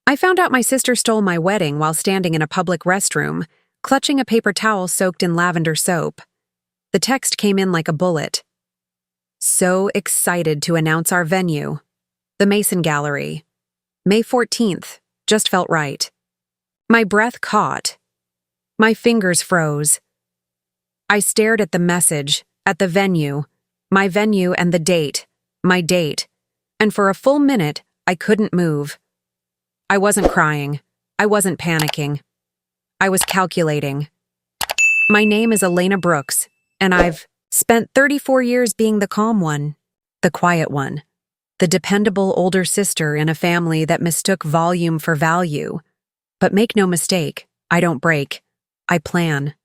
I found out my sister stole my wedding while standing in a public restroom, clutching a paper towel soaked in lavender soap. The text came in like a bullet. So excited to announce our venue. The Mason Gallery. May 14th. Just felt right. My breath caught. My fingers froze. I stared at the message, at the venue, my venue and the date, my date, and for a full minute, I couldn't move. I wasn't crying. I wasn't panicking. I was calculating. My name is Elena Brooks, and I've spent 34 years being the calm one, the quiet one, the dependable older sister in a family that mistook volume for value. But make no mistake, I don't break. I plan.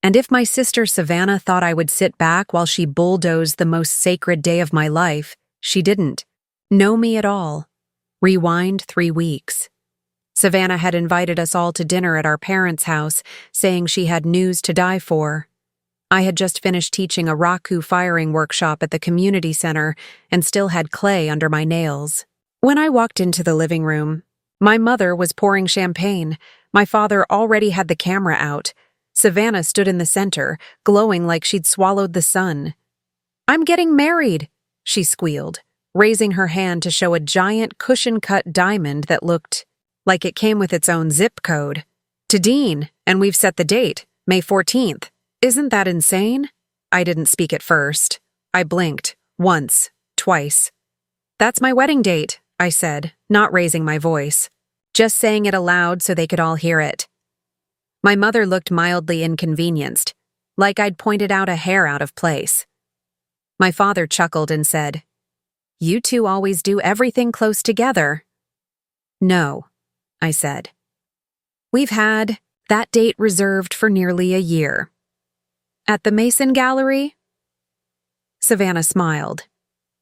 And if my sister Savannah thought I would sit back while she bulldozed the most sacred day of my life, she didn't know me at all. Rewind 3 weeks. Savannah had invited us all to dinner at our parents' house, saying she had news to die for. I had just finished teaching a raku firing workshop at the community center and still had clay under my nails. When I walked into the living room, my mother was pouring champagne. My father already had the camera out. Savannah stood in the center, glowing like she'd swallowed the sun. "I'm getting married," she squealed, raising her hand to show a giant cushion-cut diamond that looked like it came with its own zip code. "To Dean, and we've set the date, May 14th. Isn't that insane?" I didn't speak at first. I blinked, once, twice. "That's my wedding date," I said, not raising my voice, just saying it aloud so they could all hear it. My mother looked mildly inconvenienced, like I'd pointed out a hair out of place. My father chuckled and said, "You two always do everything close together." "No," I said. "We've had that date reserved for nearly a year." "At the Mason Gallery?" Savannah smiled.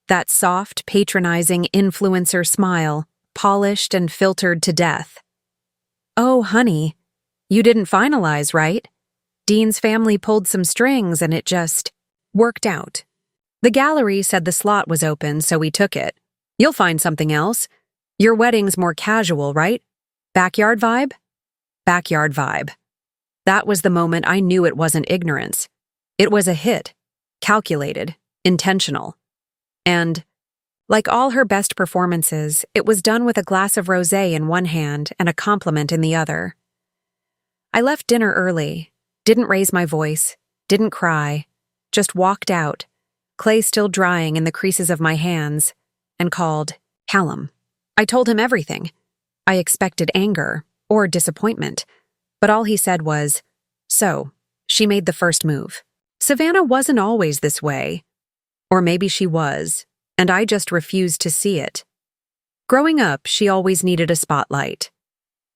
That soft, patronizing influencer smile, polished and filtered to death. "Oh, honey, you didn't finalize, right? Dean's family pulled some strings and it just worked out. The gallery said the slot was open, so we took it. You'll find something else. Your wedding's more casual, right? Backyard vibe?" Backyard vibe. That was the moment I knew it wasn't ignorance. It was a hit, calculated, intentional. And, like all her best performances, it was done with a glass of rosé in one hand and a compliment in the other. I left dinner early, didn't raise my voice, didn't cry, just walked out, clay still drying in the creases of my hands, and called Callum. I told him everything. I expected anger or disappointment, but all he said was, "So, she made the first move." Savannah wasn't always this way. Or maybe she was, and I just refused to see it. Growing up, she always needed a spotlight.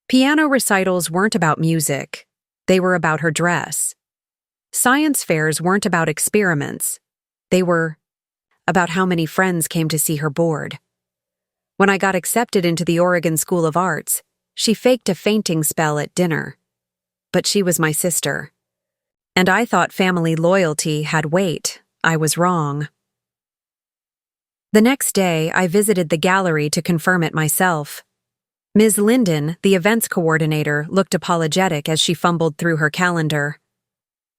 Piano recitals weren't about music. They were about her dress. Science fairs weren't about experiments. They were about how many friends came to see her board. When I got accepted into the Oregon School of Arts, she faked a fainting spell at dinner. But she was my sister. And I thought family loyalty had weight. I was wrong. The next day, I visited the gallery to confirm it myself. Ms. Linden, the events coordinator, looked apologetic as she fumbled through her calendar.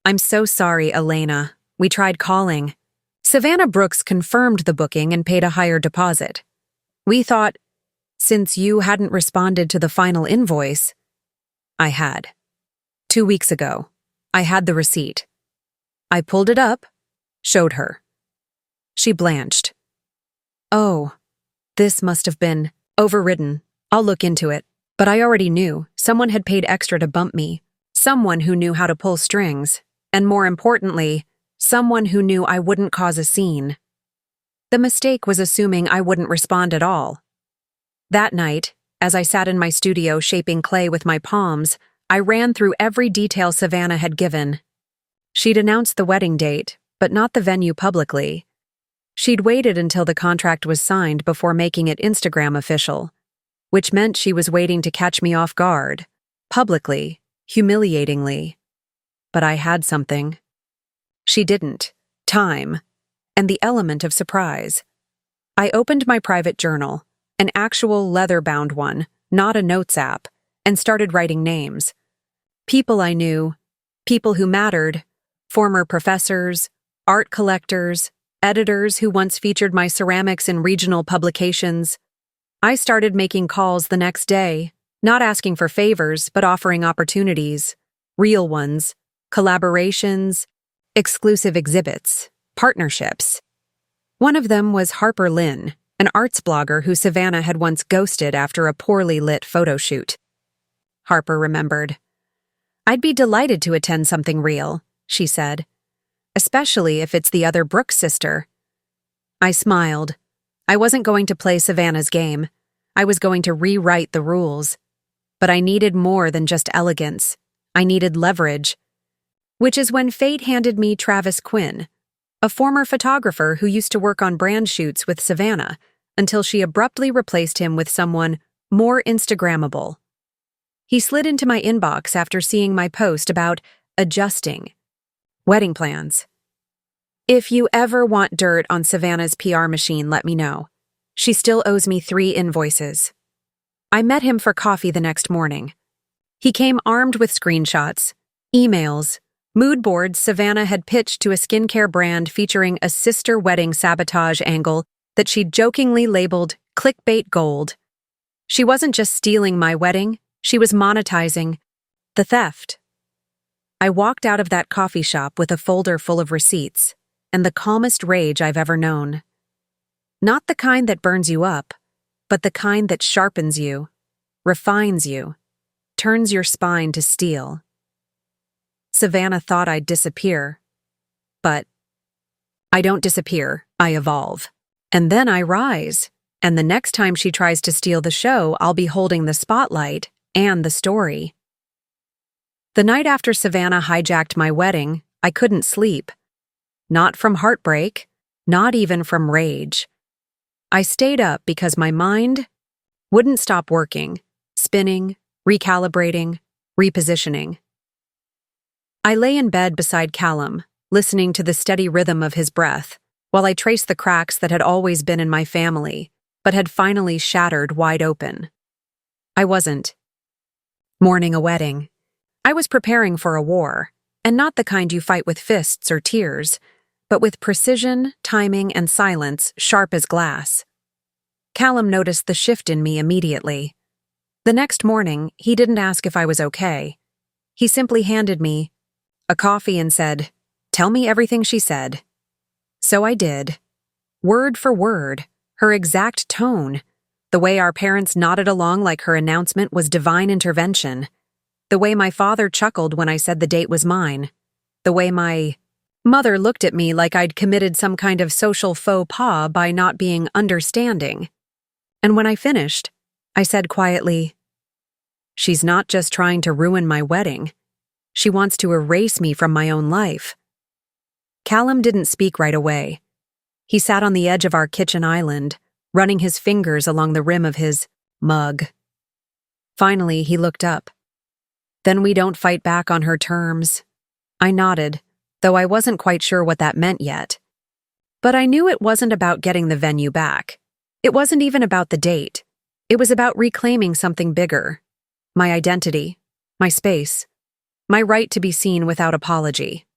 "I'm so sorry, Elena. We tried calling. Savannah Brooks confirmed the booking and paid a higher deposit. We thought, since you hadn't responded to the final invoice..." I had. 2 weeks ago. I had the receipt. I pulled it up, showed her. She blanched. "Oh, this must have been overridden. I'll look into it." But I already knew someone had paid extra to bump me, someone who knew how to pull strings, and more importantly, someone who knew I wouldn't cause a scene. The mistake was assuming I wouldn't respond at all. That night, as I sat in my studio shaping clay with my palms, I ran through every detail Savannah had given. She'd announced the wedding date, but not the venue publicly. She'd waited until the contract was signed before making it Instagram official, which meant she was waiting to catch me off guard, publicly, humiliatingly. But I had something. She didn't. Time. And the element of surprise. I opened my private journal, an actual leather-bound one, not a notes app, and started writing names. People I knew, people who mattered, former professors, art collectors, editors who once featured my ceramics in regional publications. I started making calls the next day, not asking for favors, but offering opportunities, real ones, collaborations, exclusive exhibits, partnerships. One of them was Harper Lynn, an arts blogger who Savannah had once ghosted after a poorly lit photo shoot. Harper remembered. "I'd be delighted to attend something real," she said, "especially if it's the other Brooks sister." I smiled. I wasn't going to play Savannah's game. I was going to rewrite the rules. But I needed more than just elegance. I needed leverage. Which is when fate handed me Travis Quinn, a former photographer who used to work on brand shoots with Savannah, until she abruptly replaced him with someone more Instagrammable. He slid into my inbox after seeing my post about adjusting wedding plans. "If you ever want dirt on Savannah's PR machine, let me know. She still owes me 3 invoices." I met him for coffee the next morning. He came armed with screenshots, emails, mood boards Savannah had pitched to a skincare brand featuring a sister wedding sabotage angle that she'd jokingly labeled clickbait gold. She wasn't just stealing my wedding, she was monetizing the theft. I walked out of that coffee shop with a folder full of receipts and the calmest rage I've ever known. Not the kind that burns you up, but the kind that sharpens you, refines you, turns your spine to steel. Savannah thought I'd disappear, but I don't disappear, I evolve. And then I rise, and the next time she tries to steal the show, I'll be holding the spotlight and the story. The night after Savannah hijacked my wedding, I couldn't sleep. Not from heartbreak, not even from rage. I stayed up because my mind wouldn't stop working, spinning, recalibrating, repositioning. I lay in bed beside Callum, listening to the steady rhythm of his breath, while I traced the cracks that had always been in my family, but had finally shattered wide open. I wasn't mourning a wedding. I was preparing for a war, and not the kind you fight with fists or tears, but with precision, timing, and silence sharp as glass. Callum noticed the shift in me immediately. The next morning, he didn't ask if I was okay. He simply handed me a coffee and said, "Tell me everything she said." So I did. Word for word, her exact tone, the way our parents nodded along like her announcement was divine intervention, the way my father chuckled when I said the date was mine, the way my mother looked at me like I'd committed some kind of social faux pas by not being understanding. And when I finished, I said quietly, "She's not just trying to ruin my wedding. She wants to erase me from my own life." Callum didn't speak right away. He sat on the edge of our kitchen island, running his fingers along the rim of his mug. Finally, he looked up. "Then we don't fight back on her terms." I nodded, though I wasn't quite sure what that meant yet. But I knew it wasn't about getting the venue back. It wasn't even about the date. It was about reclaiming something bigger. My identity, my space, my right to be seen without apology.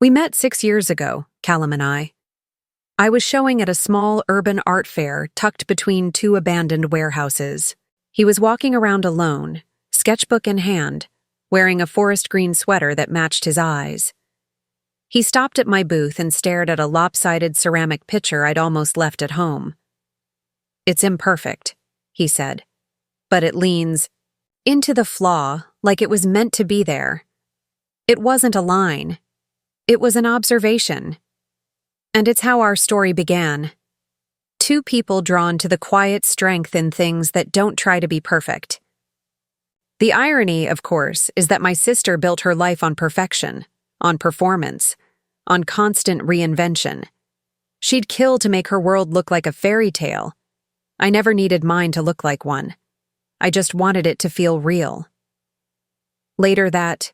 We met 6 years ago, Callum and I. I was showing at a small urban art fair tucked between 2 abandoned warehouses. He was walking around alone, sketchbook in hand, wearing a forest green sweater that matched his eyes. He stopped at my booth and stared at a lopsided ceramic pitcher I'd almost left at home. "It's imperfect," he said, "but it leans into the flaw like it was meant to be there. It wasn't a line. It was an observation. And it's how our story began. 2 people drawn to the quiet strength in things that don't try to be perfect. The irony, of course, is that my sister built her life on perfection, on performance, on constant reinvention. She'd kill to make her world look like a fairy tale. I never needed mine to look like one. I just wanted it to feel real." Later that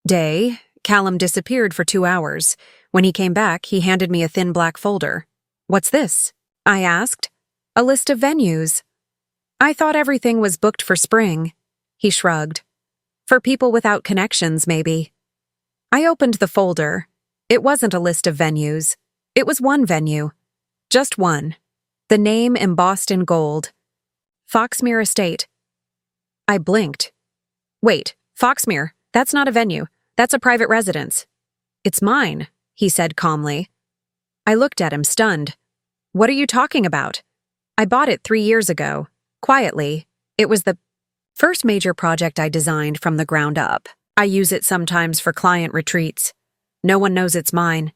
day, Callum disappeared for 2 hours. When he came back, he handed me a thin black folder. "What's this?" I asked. "A list of venues." I thought everything was booked for spring. He shrugged. For people without connections, maybe. I opened the folder. It wasn't a list of venues. It was one venue. Just one. The name embossed in gold. Foxmere Estate. I blinked. Wait, Foxmere, that's not a venue. That's a private residence. It's mine, he said calmly. I looked at him, stunned. What are you talking about? I bought it 3 years ago. Quietly. It was the first major project I designed from the ground up. I use it sometimes for client retreats. No one knows it's mine.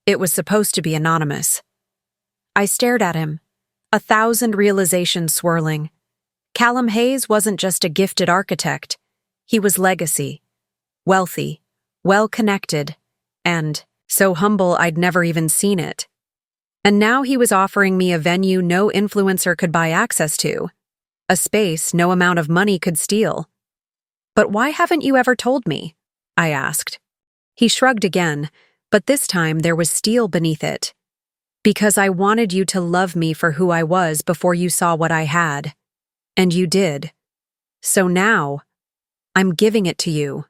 It was supposed to be anonymous. I stared at him, 1,000 realizations swirling. Callum Hayes wasn't just a gifted architect. He was legacy, wealthy, well-connected, and so humble I'd never even seen it. And now he was offering me a venue no influencer could buy access to, a space no amount of money could steal. But why haven't you ever told me? I asked. He shrugged again, but this time there was steel beneath it. Because I wanted you to love me for who I was before you saw what I had. And you did. So now, I'm giving it to you.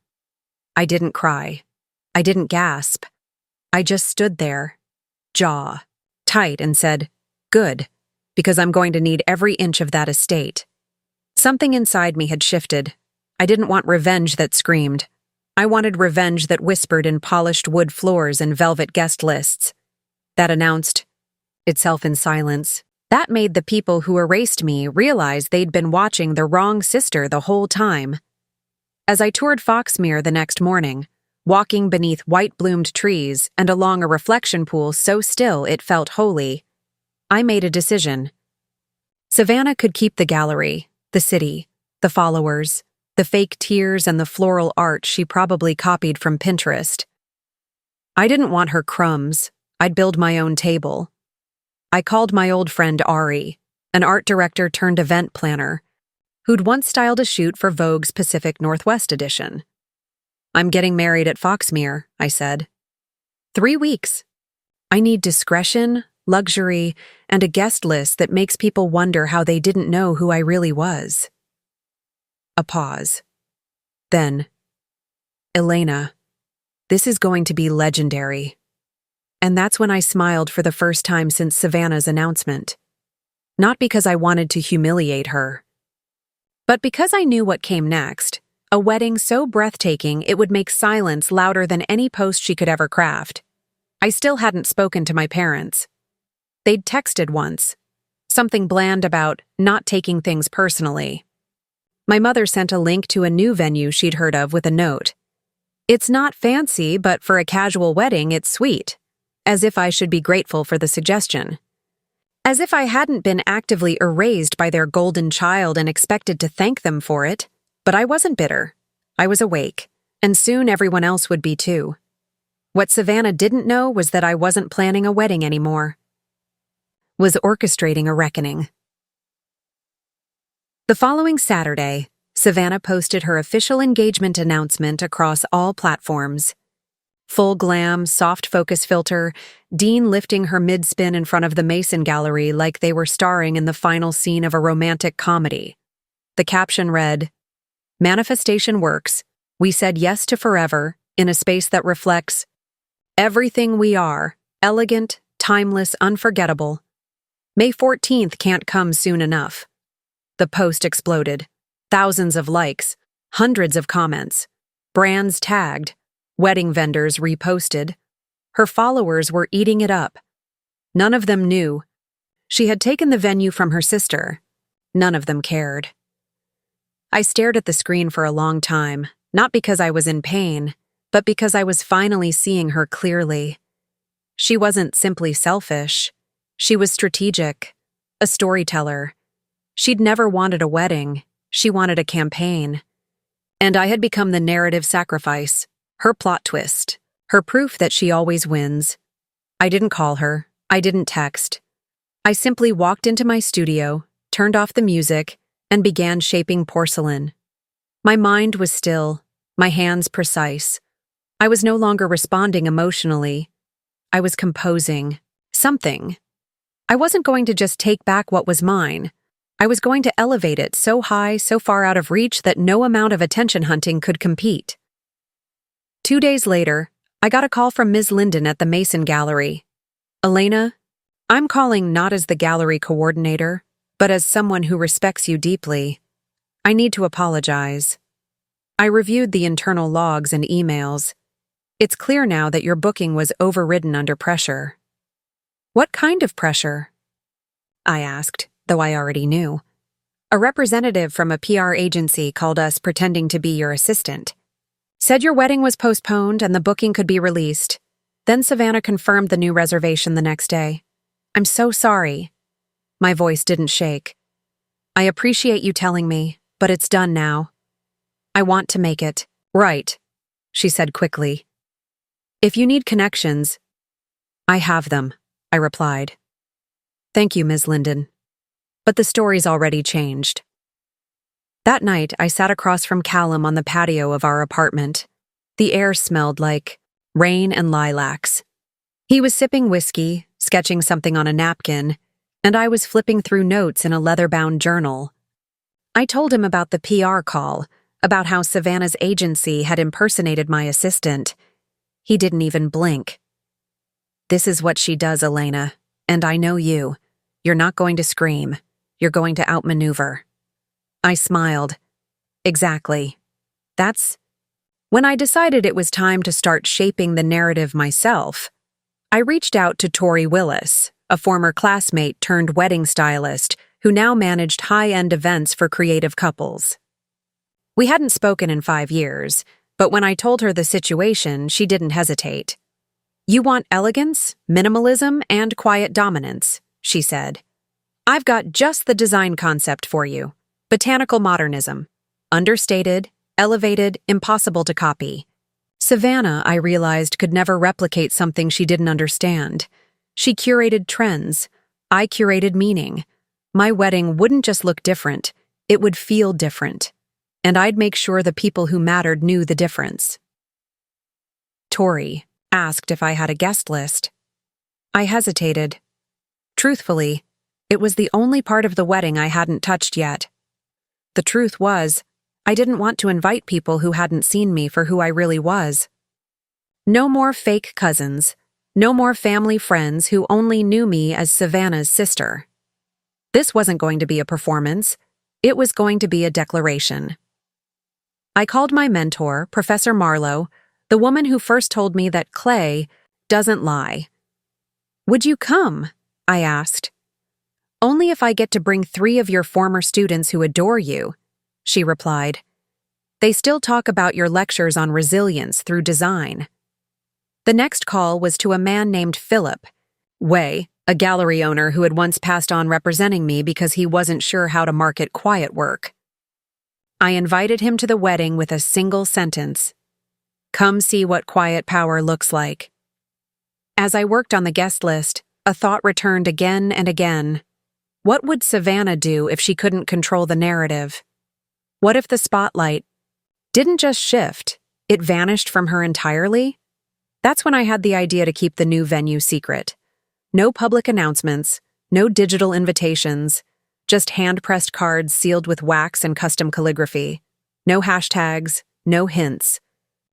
I didn't cry. I didn't gasp. I just stood there, jaw tight, and said, good, because I'm going to need every inch of that estate. Something inside me had shifted. I didn't want revenge that screamed. I wanted revenge that whispered in polished wood floors and velvet guest lists. That announced itself in silence. That made the people who erased me realize they'd been watching the wrong sister the whole time. As I toured Foxmere the next morning, walking beneath white-bloomed trees and along a reflection pool so still it felt holy, I made a decision. Savannah could keep the gallery, the city, the followers, the fake tears and the floral art she probably copied from Pinterest. I didn't want her crumbs. I'd build my own table. I called my old friend Ari, an art director turned event planner, who'd once styled a shoot for Vogue's Pacific Northwest edition. I'm getting married at Foxmere, I said. 3 weeks. I need discretion, luxury, and a guest list that makes people wonder how they didn't know who I really was. A pause. Then, Elena, this is going to be legendary. And that's when I smiled for the first time since Savannah's announcement. Not because I wanted to humiliate her, but because I knew what came next. A wedding so breathtaking it would make silence louder than any post she could ever craft. I still hadn't spoken to my parents. They'd texted once. Something bland about not taking things personally. My mother sent a link to a new venue she'd heard of with a note. It's not fancy, but for a casual wedding, it's sweet. As if I should be grateful for the suggestion. As if I hadn't been actively erased by their golden child and expected to thank them for it. But I wasn't bitter. I was awake, and soon everyone else would be too. What Savannah didn't know was that I wasn't planning a wedding anymore. Was orchestrating a reckoning. The following Saturday, Savannah posted her official engagement announcement across all platforms. Full glam, soft focus filter, Dean lifting her mid-spin in front of the Mason Gallery like they were starring in the final scene of a romantic comedy. The caption read, Manifestation works. We said yes to forever, in a space that reflects everything we are, elegant, timeless, unforgettable. May 14th can't come soon enough. The post exploded. Thousands of likes, hundreds of comments, brands tagged, wedding vendors reposted. Her followers were eating it up. None of them knew. She had taken the venue from her sister. None of them cared. I stared at the screen for a long time, not because I was in pain, but because I was finally seeing her clearly. She wasn't simply selfish. She was strategic, a storyteller. She'd never wanted a wedding. She wanted a campaign. And I had become the narrative sacrifice, her plot twist, her proof that she always wins. I didn't call her. I didn't text. I simply walked into my studio, turned off the music, and began shaping porcelain. My mind was still, my hands precise. I was no longer responding emotionally. I was composing something. I wasn't going to just take back what was mine. I was going to elevate it so high, so far out of reach that no amount of attention hunting could compete. 2 days later, I got a call from Ms. Linden at the Mason Gallery. "Elena, I'm calling not as the gallery coordinator, but as someone who respects you deeply. I need to apologize. I reviewed the internal logs and emails. It's clear now that your booking was overridden under pressure." "What kind of pressure?" I asked, though I already knew. "A representative from a PR agency called us pretending to be your assistant. Said your wedding was postponed and the booking could be released. Then Savannah confirmed the new reservation the next day. I'm so sorry." My voice didn't shake. "I appreciate you telling me, but it's done now. I want to make it right," she said quickly. "If you need connections—" "I have them," I replied. "Thank you, Ms. Linden. But the story's already changed." That night, I sat across from Callum on the patio of our apartment. The air smelled like rain and lilacs. He was sipping whiskey, sketching something on a napkin, and I was flipping through notes in a leather-bound journal. I told him about the PR call, about how Savannah's agency had impersonated my assistant. He didn't even blink. "This is what she does, Elena, and I know you. You're not going to scream. You're going to outmaneuver." I smiled. Exactly. That's when I decided it was time to start shaping the narrative myself. I reached out to Tori Willis, a former classmate turned wedding stylist who now managed high-end events for creative couples. We hadn't spoken in 5 years, but when I told her the situation, she didn't hesitate. "You want elegance, minimalism, and quiet dominance," she said. "I've got just the design concept for you. Botanical modernism. Understated, elevated, impossible to copy." Savannah, I realized, could never replicate something she didn't understand. She curated trends. I curated meaning. My wedding wouldn't just look different, it would feel different. And I'd make sure the people who mattered knew the difference. Tori asked if I had a guest list. I hesitated. Truthfully, it was the only part of the wedding I hadn't touched yet. The truth was, I didn't want to invite people who hadn't seen me for who I really was. No more fake cousins. No more family friends who only knew me as Savannah's sister. This wasn't going to be a performance. It was going to be a declaration. I called my mentor, Professor Marlowe, the woman who first told me that clay doesn't lie. "Would you come?" I asked. "Only if I get to bring 3 of your former students who adore you," she replied. "They still talk about your lectures on resilience through design." The next call was to a man named Philip Way, a gallery owner who had once passed on representing me because he wasn't sure how to market quiet work. I invited him to the wedding with a single sentence: "Come see what quiet power looks like." As I worked on the guest list, a thought returned again and again. What would Savannah do if she couldn't control the narrative? What if the spotlight didn't just shift, it vanished from her entirely? That's when I had the idea to keep the new venue secret. No public announcements, no digital invitations, just hand-pressed cards sealed with wax and custom calligraphy. No hashtags, no hints.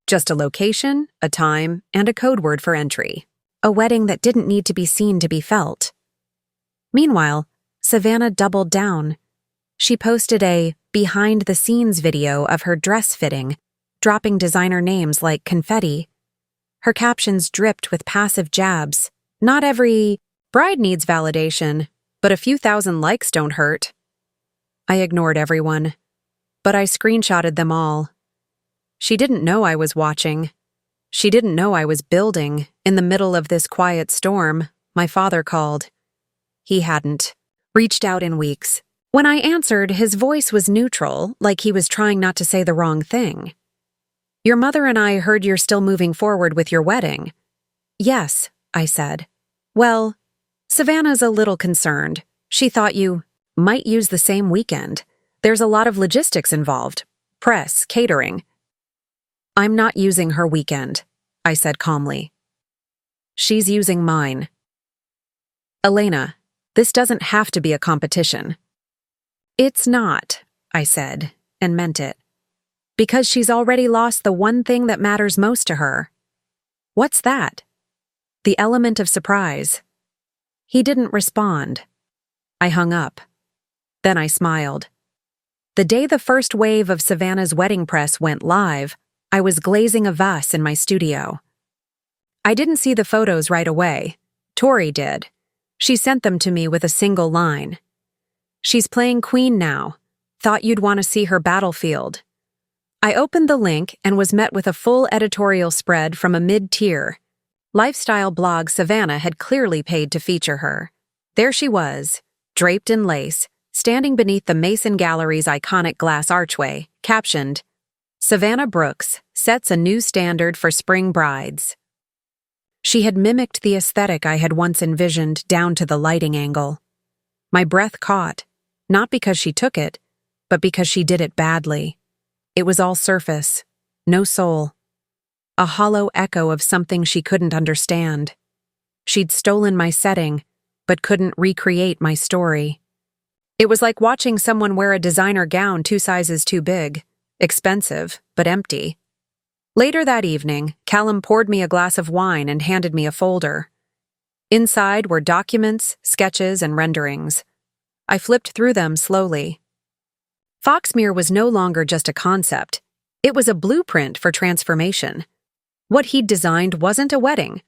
Just a location, a time, and a code word for entry. A wedding that didn't need to be seen to be felt. Meanwhile, Savannah doubled down. She posted a behind-the-scenes video of her dress fitting, dropping designer names like confetti. Her captions dripped with passive jabs. "Not every bride needs validation, but a few thousand likes don't hurt." I ignored everyone, but I screenshotted them all. She didn't know I was watching. She didn't know I was building. In the middle of this quiet storm, my father called. He hadn't reached out in weeks. When I answered, his voice was neutral, like he was trying not to say the wrong thing. "Your mother and I heard you're still moving forward with your wedding." "Yes," I said. "Well, Savannah's a little concerned. She thought you might use the same weekend. There's a lot of logistics involved. Press, catering." "I'm not using her weekend," I said calmly. "She's using mine." "Elena, this doesn't have to be a competition." It's not, I said, and meant it. Because she's already lost the one thing that matters most to her. What's that? The element of surprise. He didn't respond. I hung up. Then I smiled. The day the first wave of Savannah's wedding press went live, I was glazing a vase in my studio. I didn't see the photos right away. Tori did. She sent them to me with a single line. She's playing queen now. Thought you'd want to see her battlefield. I opened the link and was met with a full editorial spread from a mid-tier lifestyle blog Savannah had clearly paid to feature her. There she was, draped in lace, standing beneath the Mason Gallery's iconic glass archway, captioned, "Savannah Brooks sets a new standard for spring brides." She had mimicked the aesthetic I had once envisioned down to the lighting angle. My breath caught, not because she took it, but because she did it badly. It was all surface, no soul. A hollow echo of something she couldn't understand. She'd stolen my setting, but couldn't recreate my story. It was like watching someone wear a designer gown 2 sizes too big, expensive, but empty. Later that evening, Callum poured me a glass of wine and handed me a folder. Inside were documents, sketches, and renderings. I flipped through them slowly. Foxmere was no longer just a concept. It was a blueprint for transformation. What he'd designed wasn't a wedding.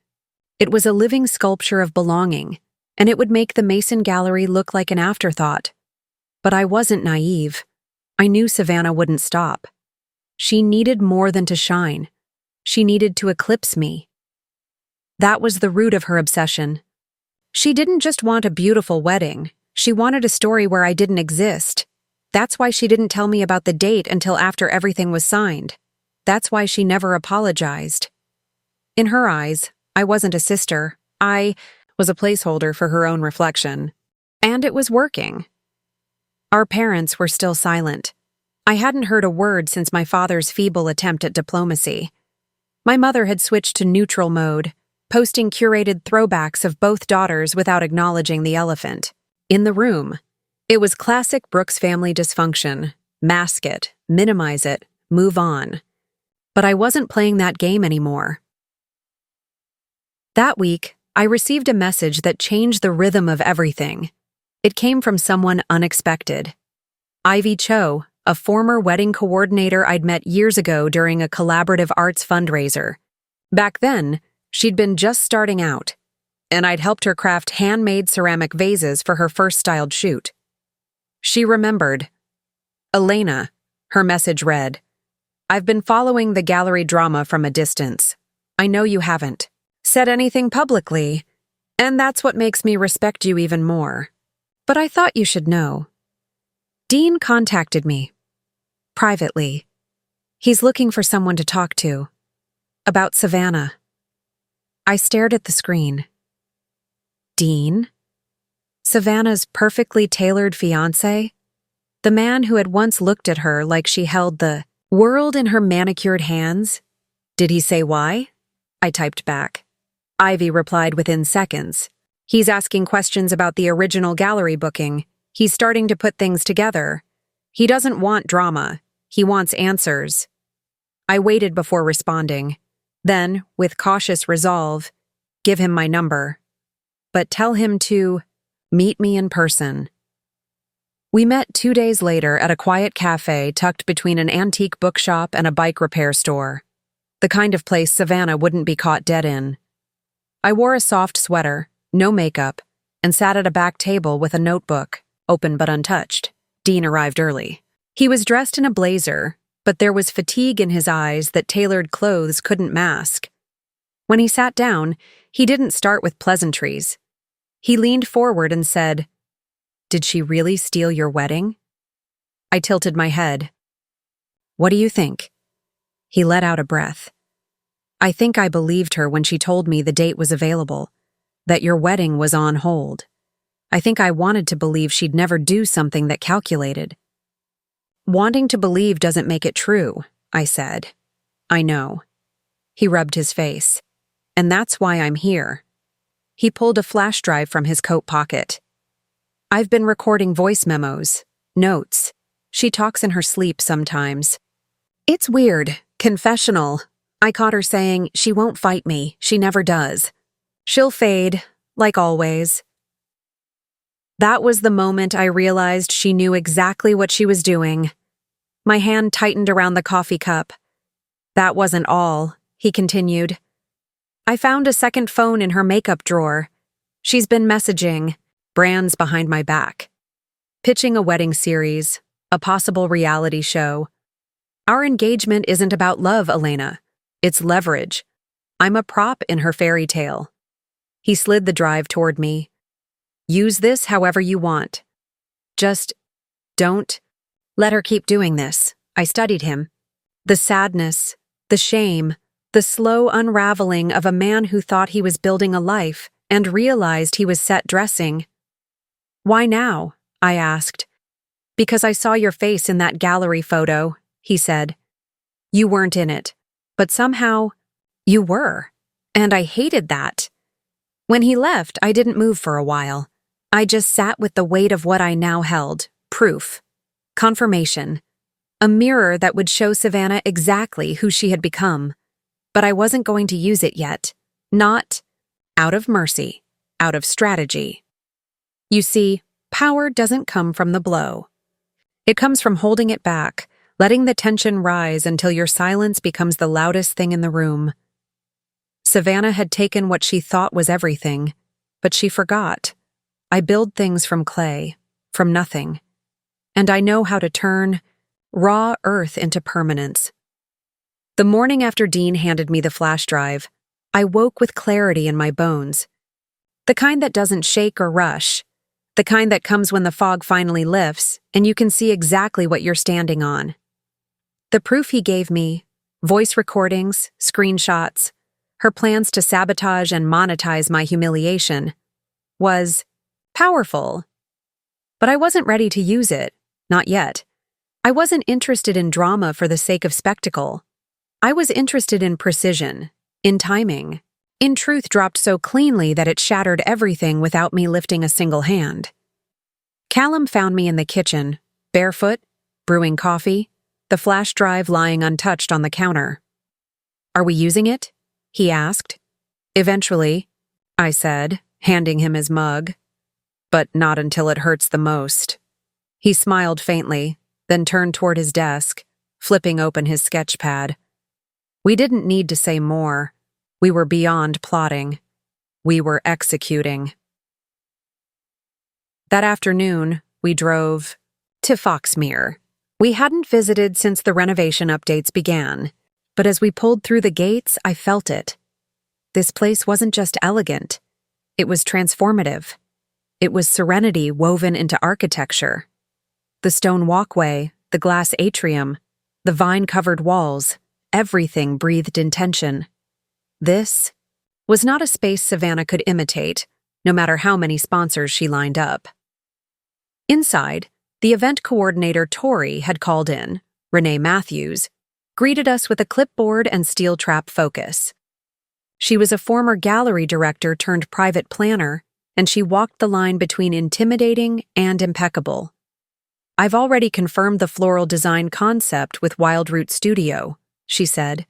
It was a living sculpture of belonging, and it would make the Mason Gallery look like an afterthought. But I wasn't naive. I knew Savannah wouldn't stop. She needed more than to shine. She needed to eclipse me. That was the root of her obsession. She didn't just want a beautiful wedding. She wanted a story where I didn't exist. That's why she didn't tell me about the date until after everything was signed. That's why she never apologized. In her eyes, I wasn't a sister. I was a placeholder for her own reflection. And it was working. Our parents were still silent. I hadn't heard a word since my father's feeble attempt at diplomacy. My mother had switched to neutral mode, posting curated throwbacks of both daughters without acknowledging the elephant in the room. It was classic Brooks family dysfunction. Mask it, minimize it, move on. But I wasn't playing that game anymore. That week, I received a message that changed the rhythm of everything. It came from someone unexpected. Ivy Cho, a former wedding coordinator I'd met years ago during a collaborative arts fundraiser. Back then, she'd been just starting out, and I'd helped her craft handmade ceramic vases for her first styled shoot. She remembered. "Elena," her message read, "I've been following the gallery drama from a distance. I know you haven't said anything publicly, and that's what makes me respect you even more. But I thought you should know. Dean contacted me. Privately. He's looking for someone to talk to. About Savannah." I stared at the screen. Dean? Savannah's perfectly tailored fiancé? The man who had once looked at her like she held the world in her manicured hands? Did he say why? I typed back. Ivy replied within seconds. "He's asking questions about the original gallery booking. He's starting to put things together. He doesn't want drama. He wants answers." I waited before responding. Then, with cautious resolve, "Give him my number. But tell him to meet me in person." We met 2 days later at a quiet cafe tucked between an antique bookshop and a bike repair store. The kind of place Savannah wouldn't be caught dead in. I wore a soft sweater, no makeup, and sat at a back table with a notebook, open but untouched. Dean arrived early. He was dressed in a blazer, but there was fatigue in his eyes that tailored clothes couldn't mask. When he sat down, he didn't start with pleasantries. He leaned forward and said, "Did she really steal your wedding?" I tilted my head. "What do you think?" He let out a breath. "I think I believed her when she told me the date was available, that your wedding was on hold. I think I wanted to believe she'd never do something that calculated." "Wanting to believe doesn't make it true," I said. "I know." He rubbed his face. "And that's why I'm here." He pulled a flash drive from his coat pocket. "I've been recording voice memos. Notes. She talks in her sleep sometimes. It's weird. Confessional. I caught her saying she won't fight me. She never does. She'll fade, like always. That was the moment I realized she knew exactly what she was doing. My hand tightened around the coffee cup. That wasn't all, he continued. I found a second phone in her makeup drawer. She's been messaging, brands behind my back. Pitching a wedding series, a possible reality show. Our engagement isn't about love, Elena. It's leverage. I'm a prop in her fairy tale. He slid the drive toward me. Use this however you want. Just don't let her keep doing this. I studied him. The sadness, the shame, the slow unraveling of a man who thought he was building a life and realized he was set dressing. Why now? I asked. Because I saw your face in that gallery photo, he said. You weren't in it, but somehow you were, and I hated that. When he left, I didn't move for a while. I just sat with the weight of what I now held, proof, confirmation, a mirror that would show Savannah exactly who she had become. But I wasn't going to use it yet, not out of mercy, out of strategy. You see, power doesn't come from the blow. It comes from holding it back, letting the tension rise until your silence becomes the loudest thing in the room. Savannah had taken what she thought was everything, but she forgot. I build things from clay, from nothing. And I know how to turn raw earth into permanence. The morning after Dean handed me the flash drive, I woke with clarity in my bones. The kind that doesn't shake or rush. The kind that comes when the fog finally lifts and you can see exactly what you're standing on. The proof he gave me, voice recordings, screenshots, her plans to sabotage and monetize my humiliation, was powerful. But I wasn't ready to use it, not yet. I wasn't interested in drama for the sake of spectacle. I was interested in precision, in timing, in truth dropped so cleanly that it shattered everything without me lifting a single hand. Callum found me in the kitchen, barefoot, brewing coffee, the flash drive lying untouched on the counter. Are we using it? He asked. Eventually, I said, handing him his mug. But not until it hurts the most. He smiled faintly, then turned toward his desk, flipping open his sketch pad. We didn't need to say more. We were beyond plotting. We were executing. That afternoon, we drove to Foxmere. We hadn't visited since the renovation updates began, but as we pulled through the gates, I felt it. This place wasn't just elegant. It was transformative. It was serenity woven into architecture. The stone walkway, the glass atrium, the vine-covered walls, everything breathed intention. This was not a space Savannah could imitate, no matter how many sponsors she lined up. Inside, the event coordinator Tori had called in, Renee Matthews, greeted us with a clipboard and steel trap focus. She was a former gallery director turned private planner, and she walked the line between intimidating and impeccable. I've already confirmed the floral design concept with Wildroot Studio, she said.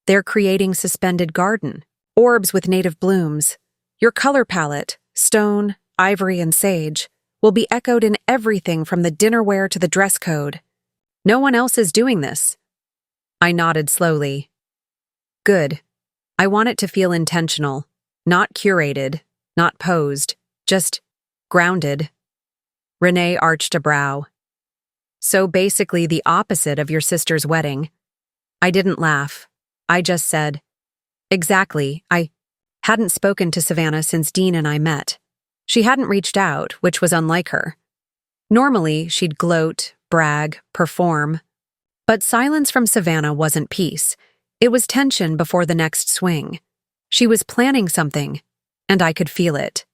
They're creating suspended garden, orbs with native blooms. Your color palette, stone, ivory, and sage, will be echoed in everything from the dinnerware to the dress code. No one else is doing this. I nodded slowly. Good. I want it to feel intentional, not curated, not posed, just grounded. Renee arched a brow. So basically the opposite of your sister's wedding. I didn't laugh. I just said, exactly. I hadn't spoken to Savannah since Dean and I met. She hadn't reached out, which was unlike her. Normally, she'd gloat, brag, perform. But silence from Savannah wasn't peace. It was tension before the next swing. She was planning something, and I could feel it.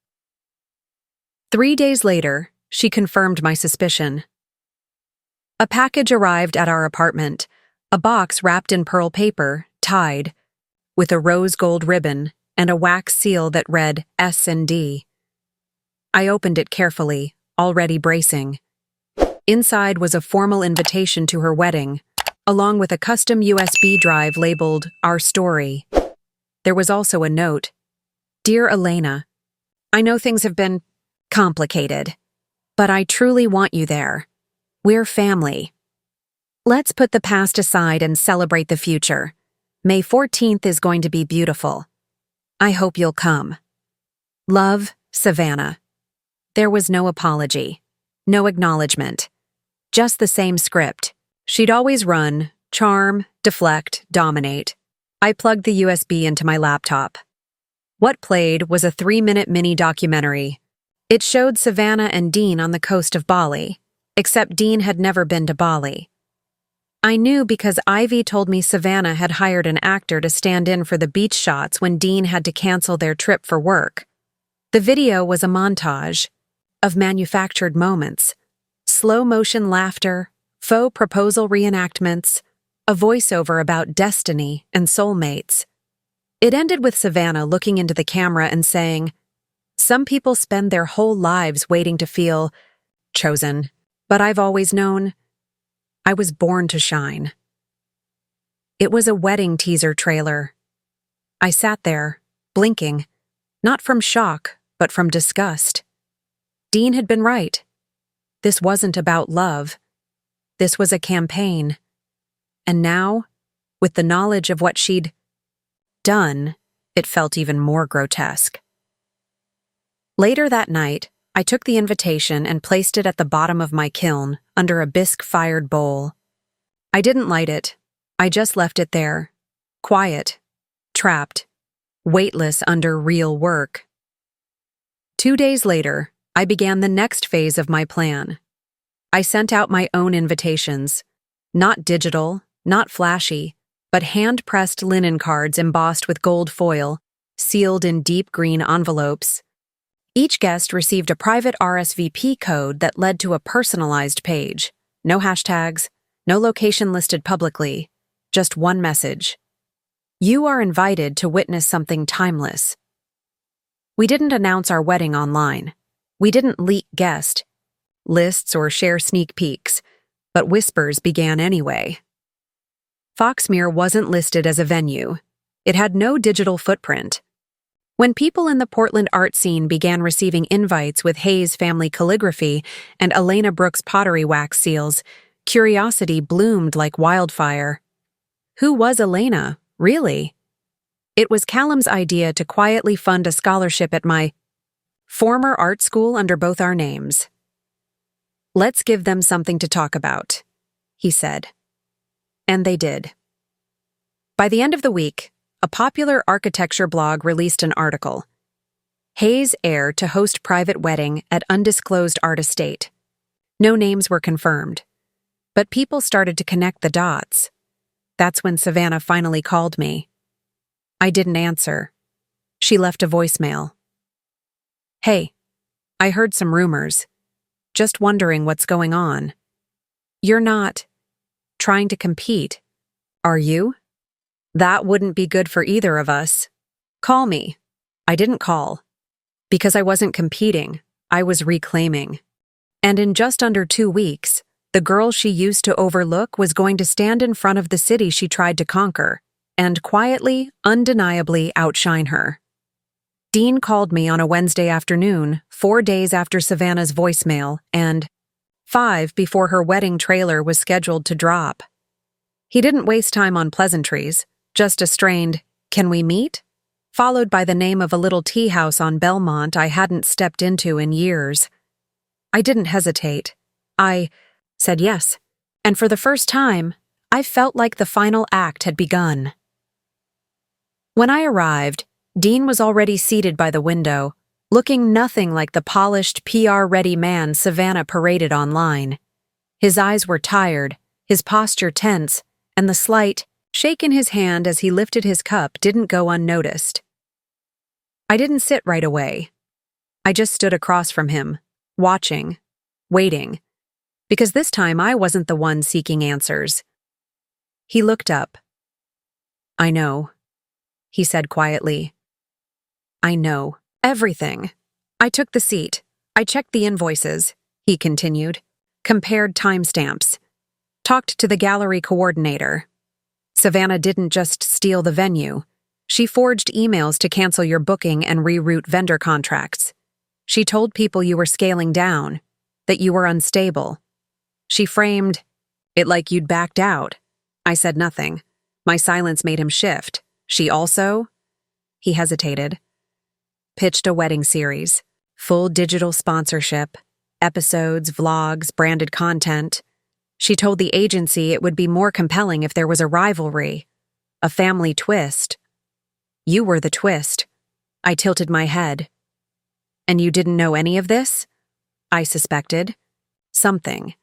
3 days later, she confirmed my suspicion. A package arrived at our apartment, a box wrapped in pearl paper, tied, with a rose gold ribbon and a wax seal that read S&D. I opened it carefully, already bracing. Inside was a formal invitation to her wedding, along with a custom USB drive labeled Our Story. There was also a note. Dear Elena, I know things have been complicated, but I truly want you there. We're family. Let's put the past aside and celebrate the future. May 14th is going to be beautiful. I hope you'll come. Love, Savannah. There was no apology, no acknowledgement, just the same script. She'd always run, charm, deflect, dominate. I plugged the USB into my laptop. What played was a 3-minute mini documentary. It showed Savannah and Dean on the coast of Bali, except Dean had never been to Bali. I knew because Ivy told me Savannah had hired an actor to stand in for the beach shots when Dean had to cancel their trip for work. The video was a montage of manufactured moments, slow-motion laughter, faux proposal reenactments, a voiceover about destiny and soulmates. It ended with Savannah looking into the camera and saying, "Some people spend their whole lives waiting to feel chosen, but I've always known I was born to shine." It was a wedding teaser trailer. I sat there, blinking, not from shock, but from disgust. Dean had been right. This wasn't about love. This was a campaign. And now, with the knowledge of what she'd done, it felt even more grotesque. Later that night, I took the invitation and placed it at the bottom of my kiln, under a bisque-fired bowl. I didn't light it. I just left it there, quiet, trapped, weightless under real work. 2 days later, I began the next phase of my plan. I sent out my own invitations, not digital, not flashy, but hand-pressed linen cards embossed with gold foil, sealed in deep green envelopes. Each guest received a private RSVP code that led to a personalized page. No hashtags, no location listed publicly, just one message. You are invited to witness something timeless. We didn't announce our wedding online. We didn't leak guest lists or share sneak peeks, but whispers began anyway. Foxmere wasn't listed as a venue. It had no digital footprint. When people in the Portland art scene began receiving invites with Hayes family calligraphy and Elena Brooks pottery wax seals, curiosity bloomed like wildfire. Who was Elena, really? It was Callum's idea to quietly fund a scholarship at my former art school under both our names. Let's give them something to talk about, he said. And they did. By the end of the week, a popular architecture blog released an article. Hayes heir to host private wedding at undisclosed art estate. No names were confirmed, but people started to connect the dots. That's when Savannah finally called me. I didn't answer. She left a voicemail. Hey, I heard some rumors. Just wondering what's going on. You're not trying to compete, are you? That wouldn't be good for either of us. Call me. I didn't call. Because I wasn't competing, I was reclaiming. And in just under 2 weeks, the girl she used to overlook was going to stand in front of the city she tried to conquer, and quietly, undeniably outshine her. Dean called me on a Wednesday afternoon, 4 days after Savannah's voicemail, and 5 before her wedding trailer was scheduled to drop. He didn't waste time on pleasantries, just a strained, "Can we meet?" followed by the name of a little tea house on Belmont I hadn't stepped into in years. I didn't hesitate. I said yes, and for the first time, I felt like the final act had begun. When I arrived, Dean was already seated by the window, looking nothing like the polished, PR-ready man Savannah paraded online. His eyes were tired, his posture tense, and the slight shake in his hand as he lifted his cup didn't go unnoticed. I didn't sit right away. I just stood across from him, watching, waiting, because this time I wasn't the one seeking answers. He looked up. I know, he said quietly. I know everything. I took the seat. I checked the invoices, he continued. compared timestamps, talked to the gallery coordinator. Savannah didn't just steal the venue. She forged emails to cancel your booking and reroute vendor contracts. She told people you were scaling down, that you were unstable. She framed it like you'd backed out. I said nothing. My silence made him shift. She also, he hesitated, pitched a wedding series, full digital sponsorship, episodes, vlogs, branded content. She told the agency it would be more compelling if there was a rivalry, a family twist. You were the twist. I tilted my head. And you didn't know any of this? I suspected. Something.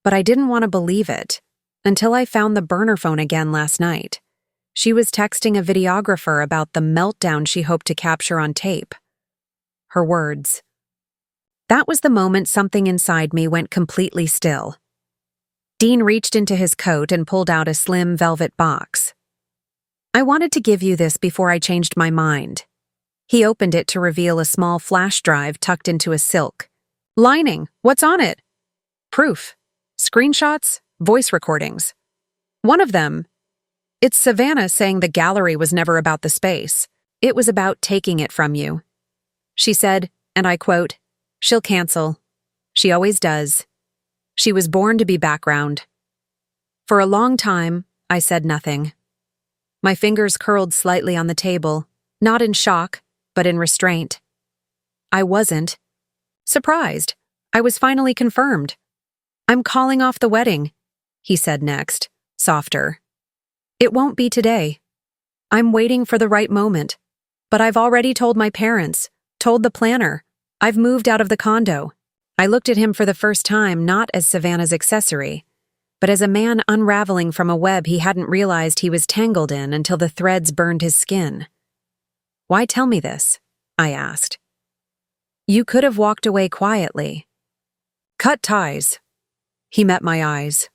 But I didn't want to believe it until I found the burner phone again last night. She was texting a videographer about the meltdown she hoped to capture on tape. Her words. That was the moment something inside me went completely still. Dean reached into his coat and pulled out a slim velvet box. I wanted to give you this before I changed my mind. He opened it to reveal a small flash drive tucked into a silk lining. What's on it? Proof. Screenshots, voice recordings. One of them. It's Savannah saying the gallery was never about the space. It was about taking it from you. She said, and I quote, "She'll cancel. She always does. She was born to be background." For a long time, I said nothing. My fingers curled slightly on the table, not in shock, but in restraint. I wasn't surprised. I was finally confirmed. I'm calling off the wedding, he said next, softer. It won't be today. I'm waiting for the right moment. But I've already told my parents, told the planner. I've moved out of the condo. I looked at him for the first time not as Savannah's accessory, but as a man unraveling from a web he hadn't realized he was tangled in until the threads burned his skin. Why tell me this? I asked. You could have walked away quietly. Cut ties. He met my eyes.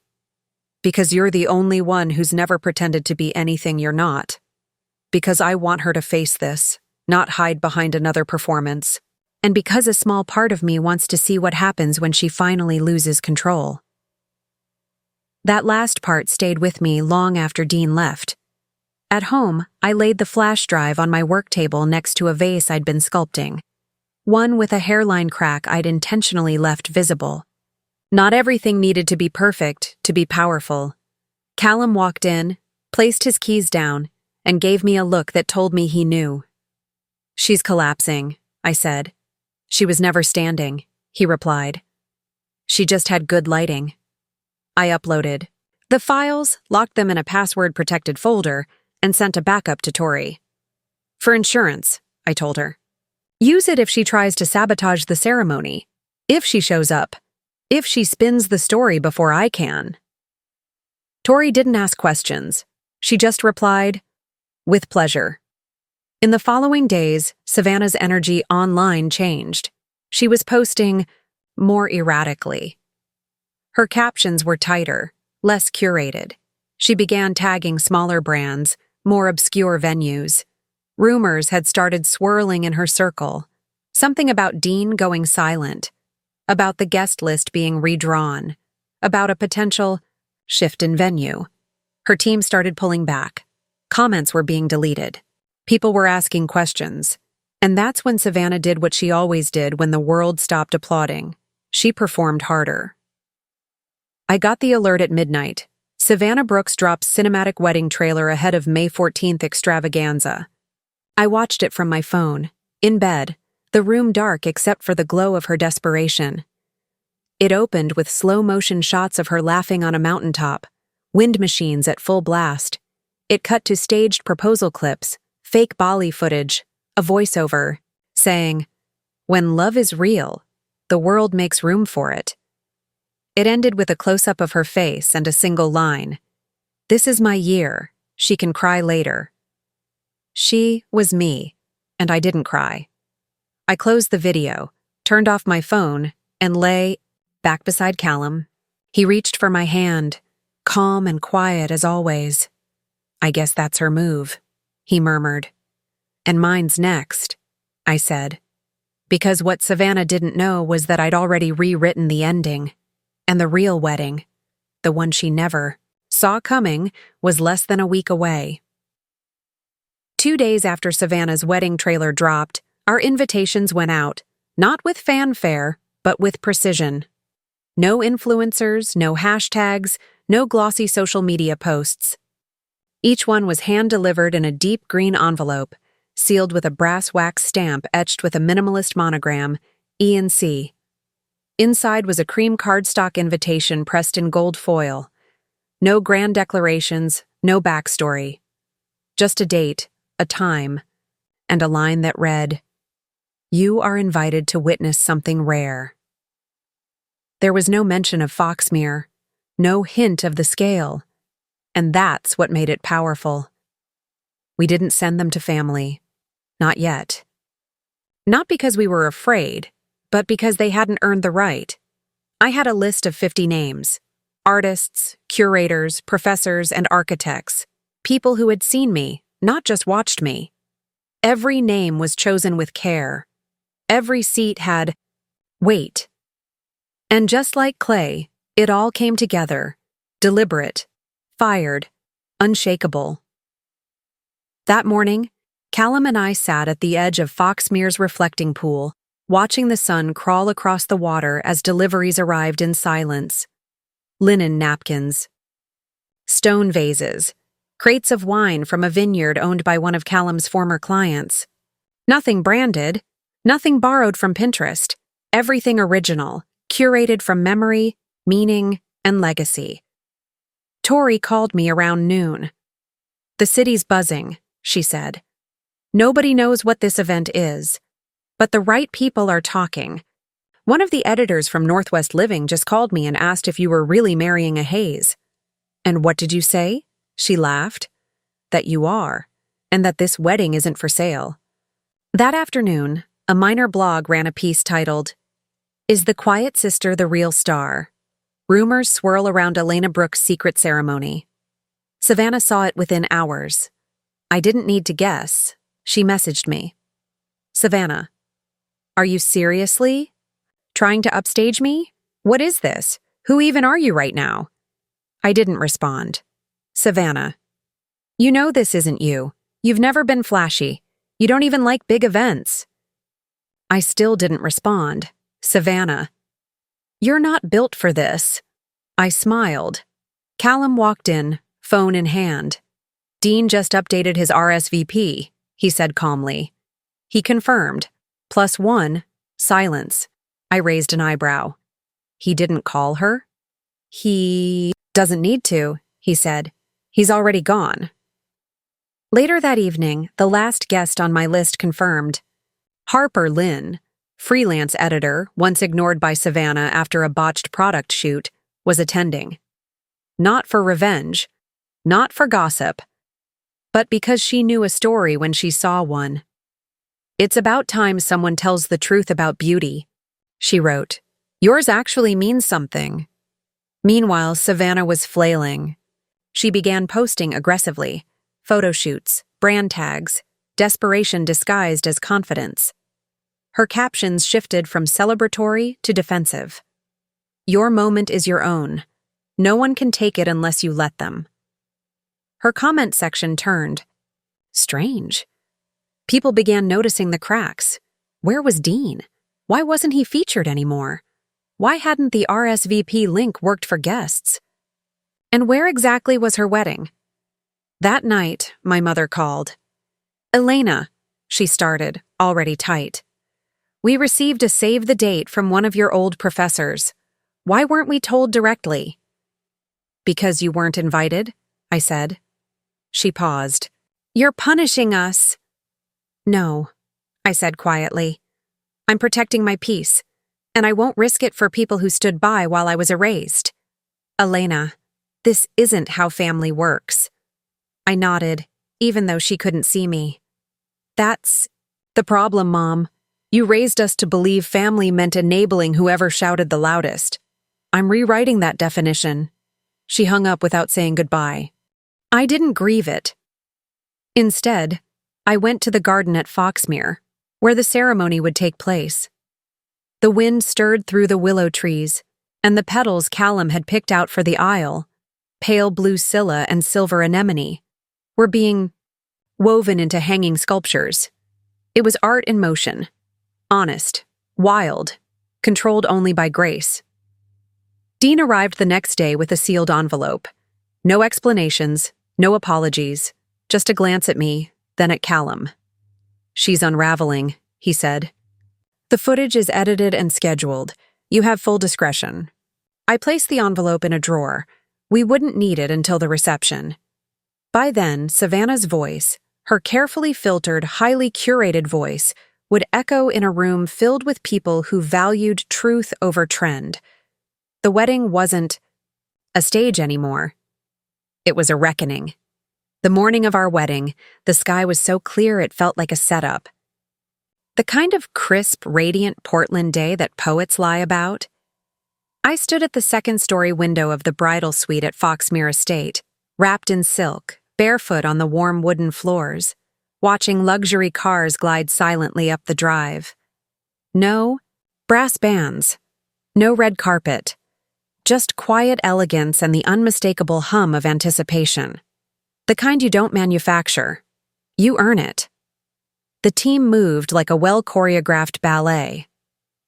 Because you're the only one who's never pretended to be anything you're not. Because I want her to face this, not hide behind another performance. And because a small part of me wants to see what happens when she finally loses control. That last part stayed with me long after Dean left. At home, I laid the flash drive on my work table next to a vase I'd been sculpting. One with a hairline crack I'd intentionally left visible. Not everything needed to be perfect to be powerful. Callum walked in, placed his keys down, and gave me a look that told me he knew. She's collapsing, I said. She was never standing, he replied. She just had good lighting. I uploaded the files, locked them in a password-protected folder, and sent a backup to Tori. For insurance, I told her. Use it if she tries to sabotage the ceremony. If she shows up. If she spins the story before I can. Tori didn't ask questions. She just replied, with pleasure. In the following days, Savannah's energy online changed. She was posting more erratically. Her captions were tighter, less curated. She began tagging smaller brands, more obscure venues. Rumors had started swirling in her circle. Something about Dean going silent. About the guest list being redrawn. About a potential shift in venue. Her team started pulling back. Comments were being deleted. People were asking questions. And that's when Savannah did what she always did when the world stopped applauding. She performed harder. I got the alert at midnight. Savannah Brooks drops cinematic wedding trailer ahead of May 14th extravaganza. I watched it from my phone, in bed, the room dark except for the glow of her desperation. It opened with slow-motion shots of her laughing on a mountaintop, wind machines at full blast. It cut to staged proposal clips, fake Bali footage, a voiceover, saying, "When love is real, the world makes room for it." It ended with a close-up of her face and a single line, "This is my year, she can cry later." She was me, and I didn't cry. I closed the video, turned off my phone, and lay back beside Callum. He reached for my hand, calm and quiet as always. "I guess that's her move," he murmured. "And mine's next," I said. Because what Savannah didn't know was that I'd already rewritten the ending. And the real wedding, the one she never saw coming, was less than a week away. 2 days after Savannah's wedding trailer dropped, our invitations went out, not with fanfare, but with precision. No influencers, no hashtags, no glossy social media posts. Each one was hand-delivered in a deep green envelope, sealed with a brass wax stamp etched with a minimalist monogram, E&C. Inside was a cream cardstock invitation pressed in gold foil. No grand declarations, no backstory. Just a date, a time, and a line that read, "You are invited to witness something rare." There was no mention of Foxmere, no hint of the scale, and that's what made it powerful. We didn't send them to family. Not yet. Not because we were afraid, but because they hadn't earned the right. I had a list of 50 names. Artists, curators, professors, and architects. People who had seen me, not just watched me. Every name was chosen with care. Every seat had weight. And just like clay, it all came together, deliberate, fired, unshakable. That morning, Callum and I sat at the edge of Foxmere's reflecting pool, watching the sun crawl across the water as deliveries arrived in silence. Linen napkins, stone vases, crates of wine from a vineyard owned by one of Callum's former clients. Nothing branded, nothing borrowed from Pinterest, everything original, curated from memory, meaning, and legacy. Tori called me around noon. "The city's buzzing," she said. "Nobody knows what this event is, but the right people are talking. One of the editors from Northwest Living just called me and asked if you were really marrying a Hayes." "And what did you say?" She laughed. "That you are, and that this wedding isn't for sale." That afternoon, a minor blog ran a piece titled, "Is the Quiet Sister the Real Star? Rumors Swirl Around Elena Brooks' Secret Ceremony." Savannah saw it within hours. I didn't need to guess. She messaged me. "Savannah, are you seriously trying to upstage me? What is this? Who even are you right now?" I didn't respond. "Savannah, you know this isn't you. You've never been flashy. You don't even like big events." I still didn't respond. "Savannah, you're not built for this." I smiled. Callum walked in, phone in hand. "Dean just updated his RSVP," he said calmly. He confirmed. +1, silence. I raised an eyebrow. "He didn't call her?" "He doesn't need to," he said. "He's already gone." Later that evening, the last guest on my list confirmed. Harper Lynn, freelance editor, once ignored by Savannah after a botched product shoot, was attending. Not for revenge, not for gossip, but because she knew a story when she saw one. "It's about time someone tells the truth about beauty," she wrote. "Yours actually means something." Meanwhile, Savannah was flailing. She began posting aggressively. Photo shoots, brand tags, desperation disguised as confidence. Her captions shifted from celebratory to defensive. "Your moment is your own. No one can take it unless you let them." Her comment section turned. Strange. People began noticing the cracks. Where was Dean? Why wasn't he featured anymore? Why hadn't the RSVP link worked for guests? And where exactly was her wedding? That night, my mother called. "Elena," she started, already tight. "We received a save the date from one of your old professors. Why weren't we told directly?" "Because you weren't invited," I said. She paused. "You're punishing us." "No," I said quietly. "I'm protecting my peace, and I won't risk it for people who stood by while I was erased. Elena, this isn't how family works." I nodded, even though she couldn't see me. "That's the problem, Mom. You raised us to believe family meant enabling whoever shouted the loudest. I'm rewriting that definition." She hung up without saying goodbye. I didn't grieve it. Instead, I went to the garden at Foxmere, where the ceremony would take place. The wind stirred through the willow trees, And the petals Callum had picked out for the aisle, pale blue scilla and silver anemone, were being woven into hanging sculptures. It was art in motion, honest, wild, controlled only by grace. Dean arrived the next day with a sealed envelope. No explanations, no apologies, just a glance at me, then at Callum. "She's unraveling," he said. "The footage is edited and scheduled. You have full discretion." I placed the envelope in a drawer. We wouldn't need it until the reception. By then, Savannah's voice, her carefully filtered, highly curated voice, would echo in a room filled with people who valued truth over trend. The wedding wasn't a stage anymore. It was a reckoning. The morning of our wedding, the sky was so clear it felt like a setup. The kind of crisp, radiant Portland day that poets lie about. I stood at the second-story window of the bridal suite at Foxmere Estate, wrapped in silk, barefoot on the warm wooden floors, watching luxury cars glide silently up the drive. No brass bands, no red carpet, just quiet elegance and the unmistakable hum of anticipation. The kind you don't manufacture. You earn it. The team moved like a well-choreographed ballet.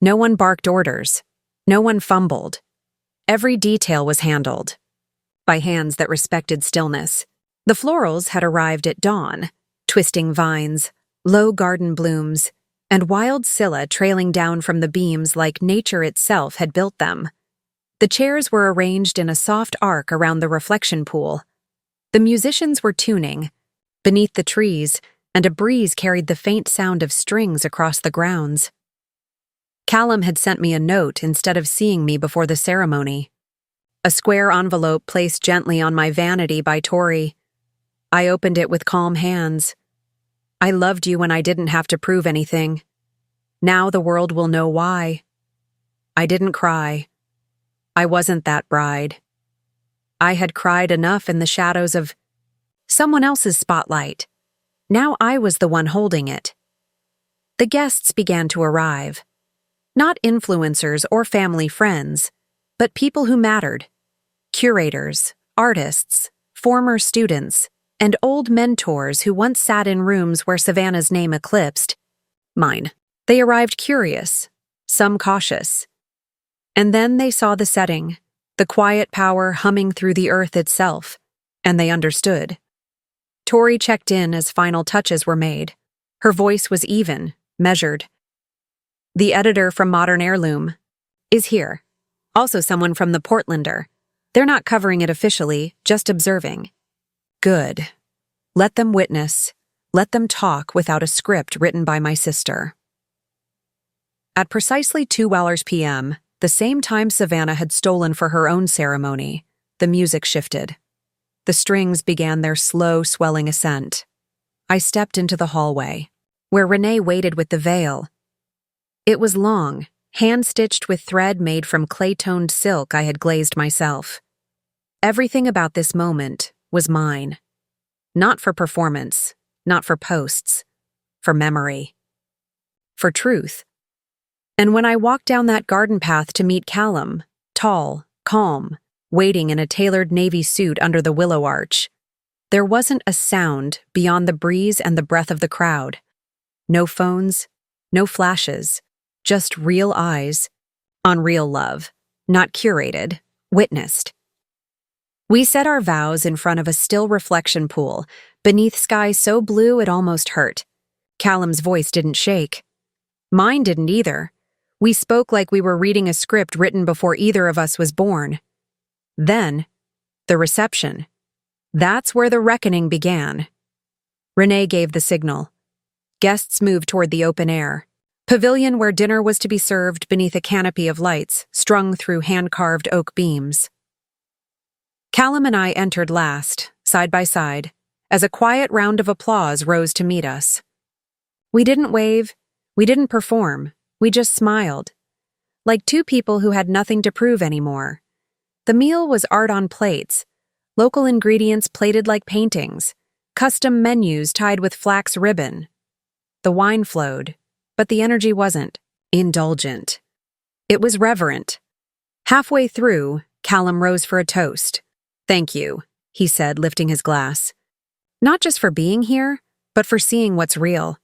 No one barked orders. No one fumbled. Every detail was handled by hands that respected stillness. The florals had arrived at dawn, twisting vines, low garden blooms, and wild scilla trailing down from the beams like nature itself had built them. The chairs were arranged in a soft arc around the reflection pool. The musicians were tuning, beneath the trees, and a breeze carried the faint sound of strings across the grounds. Callum had sent me a note instead of seeing me before the ceremony. A square envelope placed gently on my vanity by Tori. I opened it with calm hands. "I loved you when I didn't have to prove anything. Now the world will know why. I didn't cry. I wasn't that bride. I had cried enough in the shadows of someone else's spotlight. Now I was the one holding it." The guests began to arrive. Not influencers or family friends, but people who mattered. Curators, artists, former students, and old mentors who once sat in rooms where Savannah's name eclipsed mine. They arrived curious, some cautious. And then they saw the setting, the quiet power humming through the earth itself, and they understood. Tori checked in as final touches were made. Her voice was even, measured. "The editor from Modern Heirloom is here. Also someone from the Portlander. They're not covering it officially, just observing." Good. Let them witness. Let them talk without a script written by my sister. At precisely 2 p.m., the same time Savannah had stolen for her own ceremony, the music shifted. The strings began their slow, swelling ascent. I stepped into the hallway, where Renee waited with the veil. It was long, hand-stitched with thread made from clay-toned silk I had glazed myself. Everything about this moment was mine. Not for performance, not for posts, for memory, for truth. And when I walked down that garden path to meet Callum, tall, calm, waiting in a tailored navy suit under the willow arch, there wasn't a sound beyond the breeze and the breath of the crowd. No phones, no flashes, just real eyes on real love, not curated, witnessed. We said our vows in front of a still reflection pool, beneath sky so blue it almost hurt. Callum's voice didn't shake. Mine didn't either. We spoke like we were reading a script written before either of us was born. Then, the reception. That's where the reckoning began. Renee gave the signal. Guests moved toward the open air, pavilion where dinner was to be served beneath a canopy of lights strung through hand-carved oak beams. Callum and I entered last, side by side, as a quiet round of applause rose to meet us. We didn't wave, we didn't perform, we just smiled, like two people who had nothing to prove anymore. The meal was art on plates, local ingredients plated like paintings, custom menus tied with flax ribbon. The wine flowed, but the energy wasn't indulgent. It was reverent. Halfway through, Callum rose for a toast. "Thank you," he said, lifting his glass. "Not just for being here, but for seeing what's real.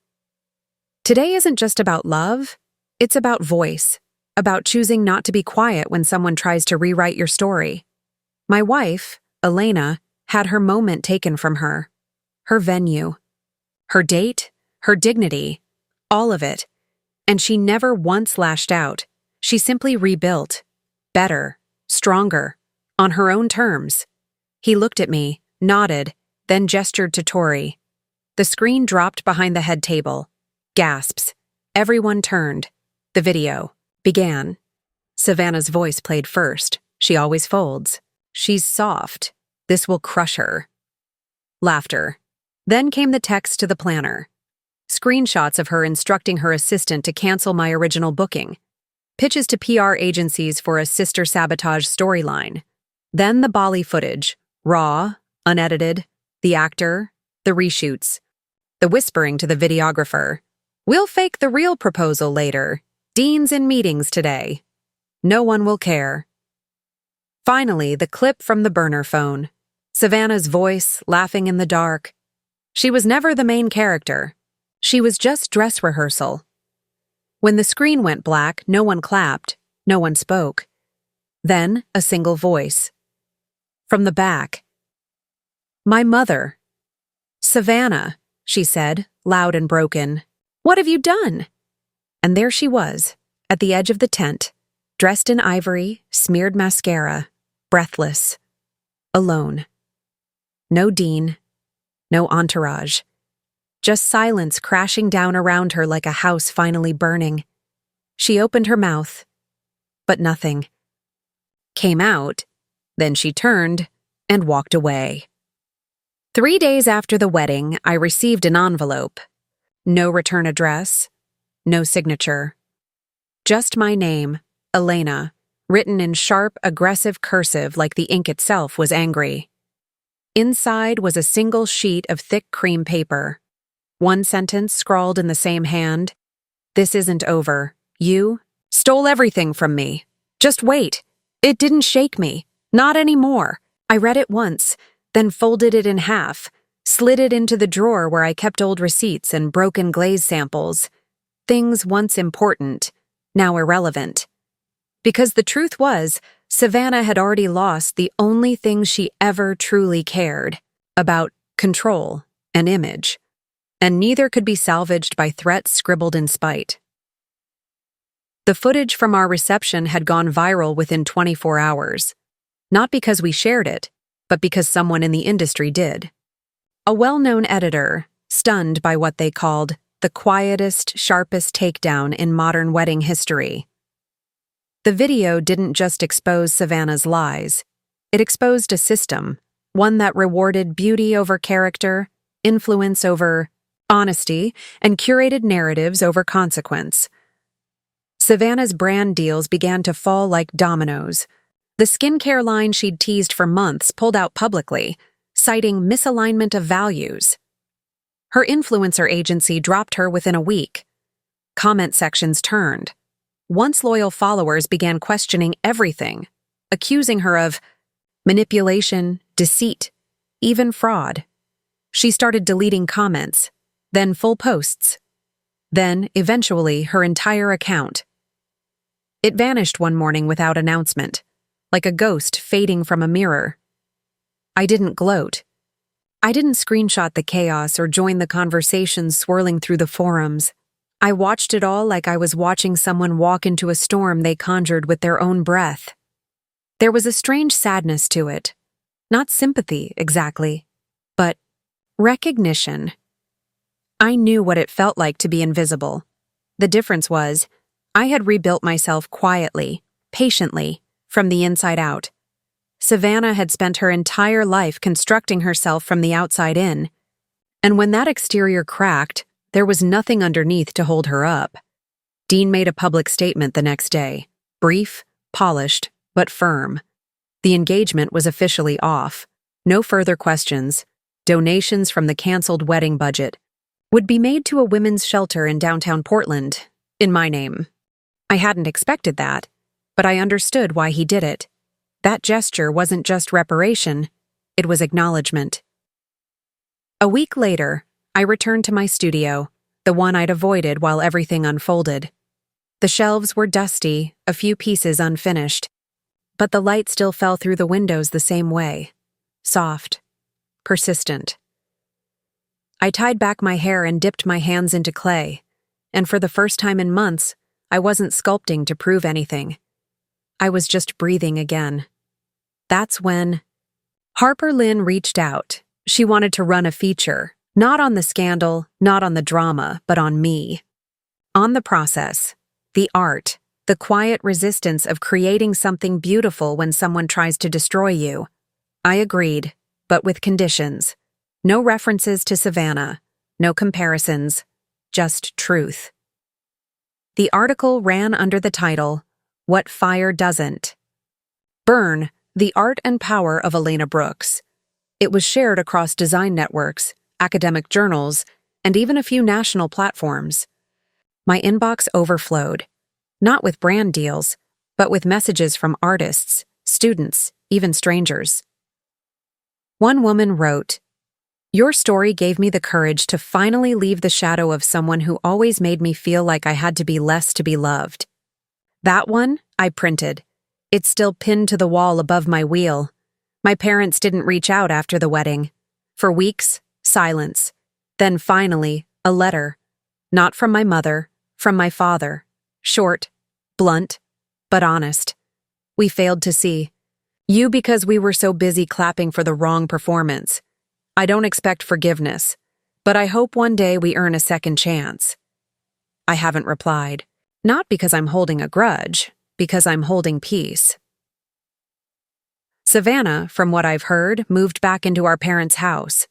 Today isn't just about love, it's about voice, about choosing not to be quiet when someone tries to rewrite your story. My wife, Elena, had her moment taken from her. Her venue. Her date, her dignity, all of it. And she never once lashed out. She simply rebuilt. Better, stronger, on her own terms." He looked at me, nodded, then gestured to Tori. The screen dropped behind the head table. Gasps. Everyone turned. The video began. Savannah's voice played first. She always folds. "She's soft. This will crush her." Laughter. Then came the text to the planner. Screenshots of her instructing her assistant to cancel my original booking. Pitches to PR agencies for a sister sabotage storyline. Then the Bali footage. Raw, unedited, the actor, the reshoots. The whispering to the videographer. "We'll fake the real proposal later. Dean's in meetings today. No one will care." Finally, the clip from the burner phone. Savannah's voice, laughing in the dark. She was never the main character. She was just dress rehearsal. When the screen went black, no one clapped, no one spoke. Then, a single voice. From the back. "My mother." "Savannah," she said, loud and broken. "What have you done?" And there she was, at the edge of the tent, dressed in ivory, smeared mascara, breathless, alone. No Dean, no entourage. Just silence crashing down around her like a house finally burning. She opened her mouth, but nothing. Came out, then she turned and walked away. 3 days after the wedding, I received an envelope. No return address, no signature. Just my name, Elena, written in sharp, aggressive cursive like the ink itself was angry. Inside was a single sheet of thick cream paper. One sentence scrawled in the same hand. "This isn't over. You stole everything from me. Just wait. It didn't shake me. Not anymore." I read it once, then folded it in half, slid it into the drawer where I kept old receipts and broken glaze samples. Things once important, now irrelevant. Because the truth was, Savannah had already lost the only thing she ever truly cared about: control and image. And neither could be salvaged by threats scribbled in spite. The footage from our reception had gone viral within 24 hours. Not because we shared it, but because someone in the industry did. A well-known editor, stunned by what they called the quietest, sharpest takedown in modern wedding history. The video didn't just expose Savannah's lies. It exposed a system, one that rewarded beauty over character, influence over honesty, and curated narratives over consequence. Savannah's brand deals began to fall like dominoes. The skincare line she'd teased for months pulled out publicly, citing misalignment of values. Her influencer agency dropped her within a week. Comment sections turned. Once loyal followers began questioning everything, accusing her of manipulation, deceit, even fraud. She started deleting comments, then full posts, then, eventually, her entire account. It vanished one morning without announcement, like a ghost fading from a mirror. I didn't gloat. I didn't screenshot the chaos or join the conversations swirling through the forums. I watched it all like I was watching someone walk into a storm they conjured with their own breath. There was a strange sadness to it. Not sympathy, exactly, but recognition. I knew what it felt like to be invisible. The difference was, I had rebuilt myself quietly, patiently, from the inside out. Savannah had spent her entire life constructing herself from the outside in. And when that exterior cracked, there was nothing underneath to hold her up. Dean made a public statement the next day, brief, polished, but firm. The engagement was officially off. No further questions. Donations from the canceled wedding budget would be made to a women's shelter in downtown Portland, in my name. I hadn't expected that. but I understood why he did it. That gesture wasn't just reparation, it was acknowledgement. A week later, I returned to my studio, the one I'd avoided while everything unfolded. The shelves were dusty, a few pieces unfinished, but the light still fell through the windows the same way. Soft. Persistent. I tied back my hair and dipped my hands into clay, and for the first time in months, I wasn't sculpting to prove anything. I was just breathing again. That's when Harper Lynn reached out. She wanted to run a feature, not on the scandal, not on the drama, but on me. On the process, the art, the quiet resistance of creating something beautiful when someone tries to destroy you. I agreed, but with conditions. No references to Savannah, no comparisons, just truth. The article ran under the title, What Fire Doesn't. Burn, the Art and Power of Elena Brooks. It was shared across design networks, academic journals, and even a few national platforms. My inbox overflowed, not with brand deals, but with messages from artists, students, even strangers. One woman wrote, "Your story gave me the courage to finally leave the shadow of someone who always made me feel like I had to be less to be loved." That one, I printed. It's still pinned to the wall above my wheel. My parents didn't reach out after the wedding. For weeks, silence. Then finally, a letter. Not from my mother, from my father. Short, blunt, but honest. "We failed to see you because we were so busy clapping for the wrong performance. I don't expect forgiveness, but I hope one day we earn a second chance." I haven't replied. Not because I'm holding a grudge, because I'm holding peace. Savannah, from what I've heard, moved back into our parents' house.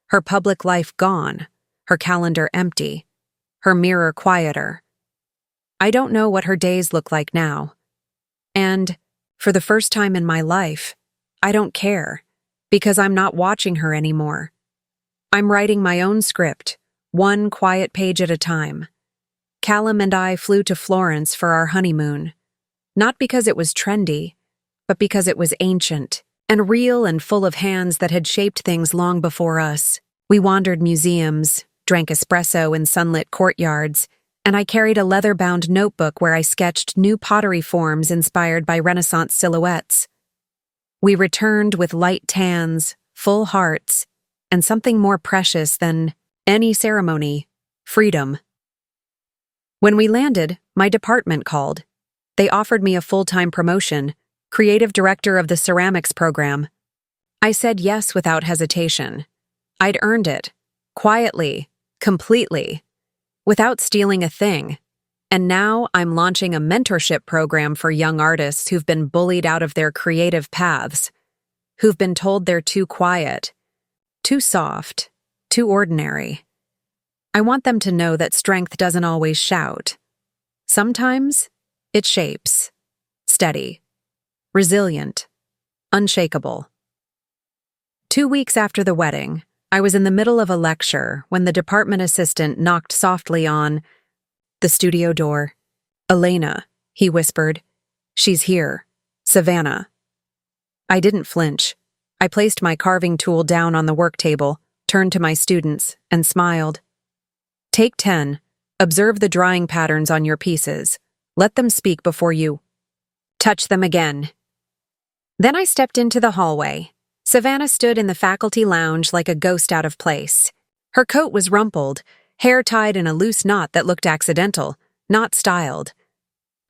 Her public life gone, her calendar empty, her mirror quieter. I don't know what her days look like now. And, for the first time in my life, I don't care, because I'm not watching her anymore. I'm writing my own script, one quiet page at a time. Callum and I flew to Florence for our honeymoon, not because it was trendy, but because it was ancient and real and full of hands that had shaped things long before us. We wandered museums, drank espresso in sunlit courtyards, and I carried a leather-bound notebook where I sketched new pottery forms inspired by Renaissance silhouettes. We returned with light tans, full hearts, and something more precious than any ceremony, freedom. When we landed, my department called. They offered me a full-time promotion, creative director of the ceramics program. I said yes without hesitation. I'd earned it, quietly, completely, without stealing a thing. And now I'm launching a mentorship program for young artists who've been bullied out of their creative paths, who've been told they're too quiet, too soft, too ordinary. I want them to know that strength doesn't always shout. Sometimes it shapes, steady, resilient, unshakable. 2 weeks after the wedding, I was in the middle of a lecture when the department assistant knocked softly on the studio door. "Elena," he whispered. "She's here. Savannah." I didn't flinch. I placed my carving tool down on the work table, turned to my students, and smiled. "Take 10. Observe the drawing patterns on your pieces. Let them speak before you touch them again." Then I stepped into the hallway. Savannah stood in the faculty lounge like a ghost out of place. Her coat was rumpled, hair tied in a loose knot that looked accidental, not styled.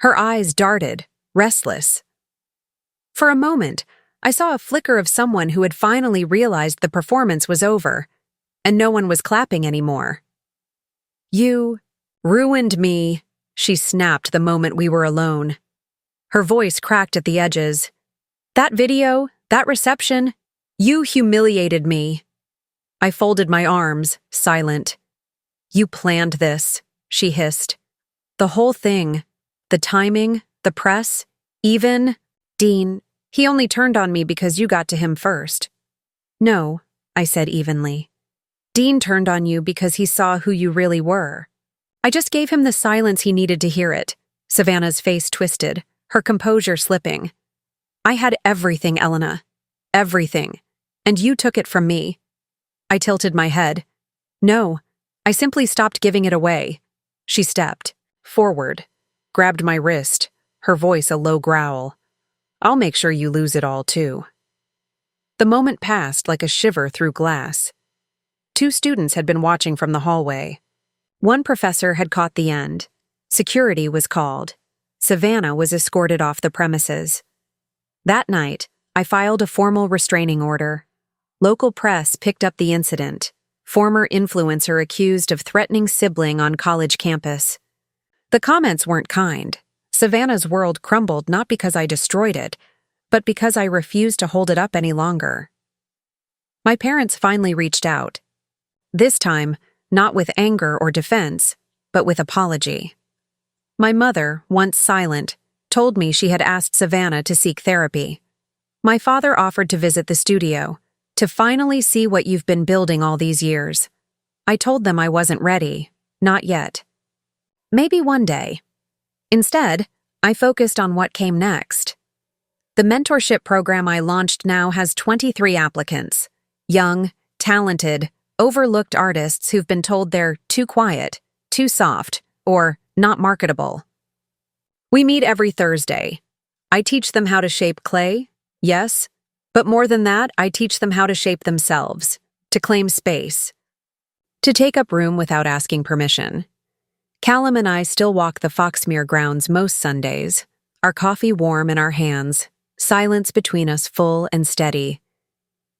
Her eyes darted, restless. For a moment, I saw a flicker of someone who had finally realized the performance was over, and no one was clapping anymore. "You ruined me," she snapped the moment we were alone. Her voice cracked at the edges. "That video, that reception, you humiliated me." I folded my arms, silent. "You planned this," she hissed. "The whole thing, the timing, the press, even Dean, he only turned on me because you got to him first." "No," I said evenly. "Dean turned on you because he saw who you really were. I just gave him the silence he needed to hear it." Savannah's face twisted, her composure slipping. "I had everything, Elena. Everything. And you took it from me." I tilted my head. "No, I simply stopped giving it away." She stepped forward, grabbed my wrist, her voice a low growl. "I'll make sure you lose it all, too." The moment passed like a shiver through glass. 2 students had been watching from the hallway. One professor had caught the end. Security was called. Savannah was escorted off the premises. That night, I filed a formal restraining order. Local press picked up the incident. Former influencer accused of threatening sibling on college campus. The comments weren't kind. Savannah's world crumbled not because I destroyed it, but because I refused to hold it up any longer. My parents finally reached out. This time, not with anger or defense, but with apology. My mother, once silent, told me she had asked Savannah to seek therapy. My father offered to visit the studio, to finally see what you've been building all these years. I told them I wasn't ready, not yet. Maybe one day. Instead, I focused on what came next. The mentorship program I launched now has 23 applicants. Young, talented, overlooked artists who've been told they're too quiet, too soft, or not marketable. We meet every Thursday. I teach them how to shape clay, yes, but more than that, I teach them how to shape themselves, to claim space, to take up room without asking permission. Callum and I still walk the Foxmere grounds most Sundays, our coffee warm in our hands, silence between us full and steady.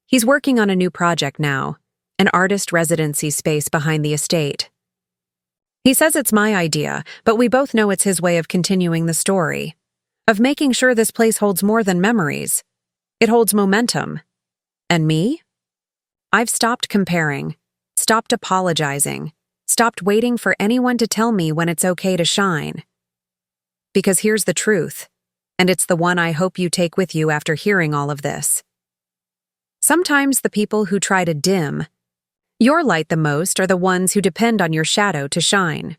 He's working on a new project now, an artist residency space behind the estate. He says it's my idea, but we both know it's his way of continuing the story, of making sure this place holds more than memories. It holds momentum. And me? I've stopped comparing, stopped apologizing, stopped waiting for anyone to tell me when it's okay to shine. Because here's the truth, and it's the one I hope you take with you after hearing all of this. Sometimes the people who try to dim your light the most are the ones who depend on your shadow to shine.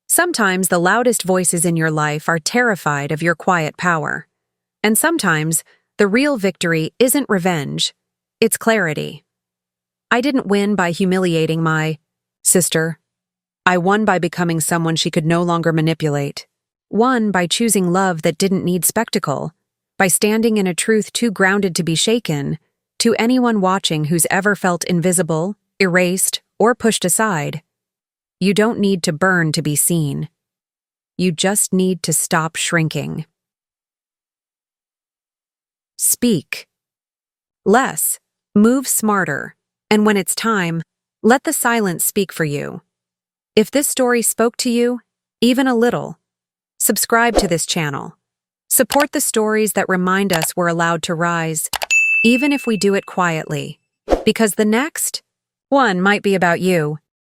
Sometimes the loudest voices in your life are terrified of your quiet power. And sometimes the real victory isn't revenge, it's clarity. I didn't win by humiliating my sister. I won by becoming someone she could no longer manipulate. Won by choosing love that didn't need spectacle, by standing in a truth too grounded to be shaken. To anyone watching who's ever felt invisible, erased, or pushed aside, you don't need to burn to be seen. You just need to stop shrinking. Speak less, move smarter, and when it's time, let the silence speak for you. If this story spoke to you, even a little, subscribe to this channel. Support the stories that remind us we're allowed to rise, even if we do it quietly, because the next one might be about you.